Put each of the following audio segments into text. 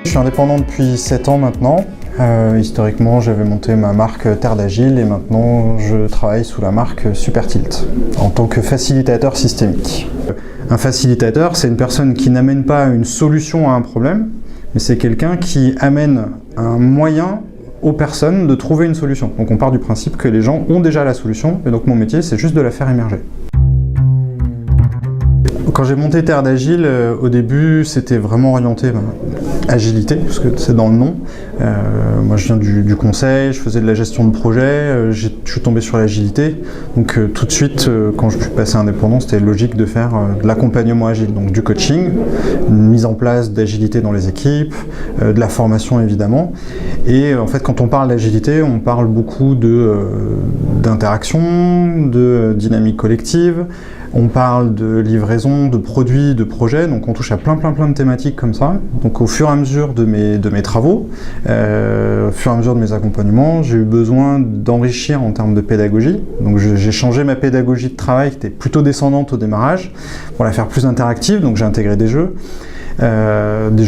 Je suis indépendant depuis 7 ans maintenant. Historiquement, j'avais monté ma marque Terre d'Agile et maintenant je travaille sous la marque Supertilt en tant que facilitateur systémique. Un facilitateur, c'est une personne qui n'amène pas une solution à un problème, mais c'est quelqu'un qui amène un moyen aux personnes de trouver une solution. Donc on part du principe que les gens ont déjà la solution et donc mon métier, c'est juste de la faire émerger. Quand j'ai monté Terre d'Agile, au début, c'était vraiment orienté agilité, parce que c'est dans le nom. Moi, je viens du conseil, je faisais de la gestion de projet, je suis tombé sur l'agilité. Donc tout de suite, quand je suis passé indépendant, c'était logique de faire de l'accompagnement agile, donc du coaching, une mise en place d'agilité dans les équipes, de la formation évidemment. Et en fait, quand on parle d'agilité, on parle beaucoup d'interaction, de dynamique collective. On parle de livraison, de produits, de projets, donc on touche à plein de thématiques comme ça. Donc au fur et à mesure de mes travaux, au fur et à mesure de mes accompagnements, j'ai eu besoin d'enrichir en termes de pédagogie. Donc j'ai changé ma pédagogie de travail qui était plutôt descendante au démarrage pour la faire plus interactive, donc j'ai intégré des jeux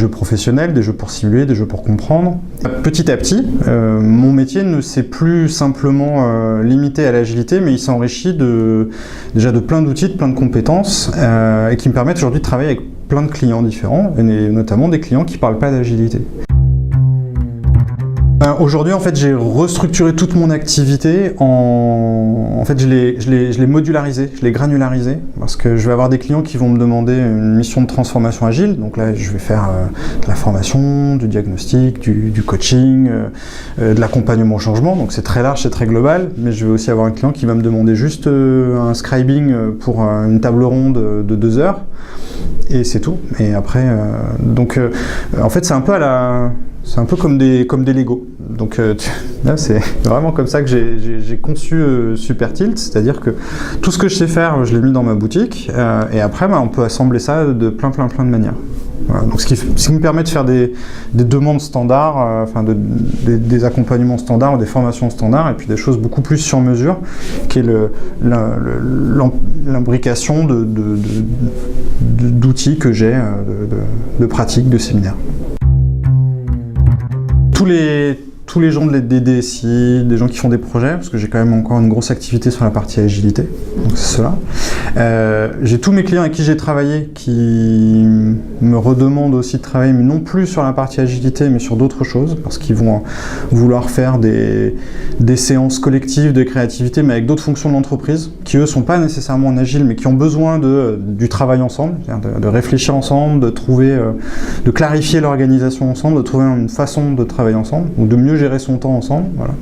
professionnels, des jeux pour simuler, des jeux pour comprendre. Petit à petit, mon métier ne s'est plus simplement limité à l'agilité, mais il s'enrichit déjà de plein d'outils, de plein de compétences, et qui me permettent aujourd'hui de travailler avec plein de clients différents, et notamment des clients qui ne parlent pas d'agilité. Aujourd'hui, en fait, j'ai restructuré toute mon activité en fait, je l'ai modularisé, je l'ai granularisé, parce que je vais avoir des clients qui vont me demander une mission de transformation agile. Donc là, je vais faire de la formation, du diagnostic, du coaching, de l'accompagnement au changement. Donc c'est très large, c'est très global. Mais je vais aussi avoir un client qui va me demander juste un scribing pour une table ronde de 2 heures. Et c'est tout. Et après, en fait, c'est un peu comme des Lego. Donc là, c'est vraiment comme ça que j'ai conçu Supertilt, c'est-à-dire que tout ce que je sais faire, je l'ai mis dans ma boutique, et après, on peut assembler ça de plein de manières. Voilà. Donc, ce qui me permet de faire des demandes standards, des accompagnements standards ou des formations standards, et puis des choses beaucoup plus sur mesure, qui est l'imbrication d'outils que j'ai, de pratiques, de séminaires. Tous les gens des DSI, des gens qui font des projets, parce que j'ai quand même encore une grosse activité sur la partie agilité, donc c'est cela. J'ai tous mes clients avec qui j'ai travaillé qui me redemandent aussi de travailler, mais non plus sur la partie agilité, mais sur d'autres choses, parce qu'ils vont vouloir faire des séances collectives de créativité, mais avec d'autres fonctions de l'entreprise, qui eux sont pas nécessairement en agile, mais qui ont besoin du travail ensemble, de réfléchir ensemble, de clarifier l'organisation ensemble, de trouver une façon de travailler ensemble, ou de mieux gérer son temps ensemble. Voilà.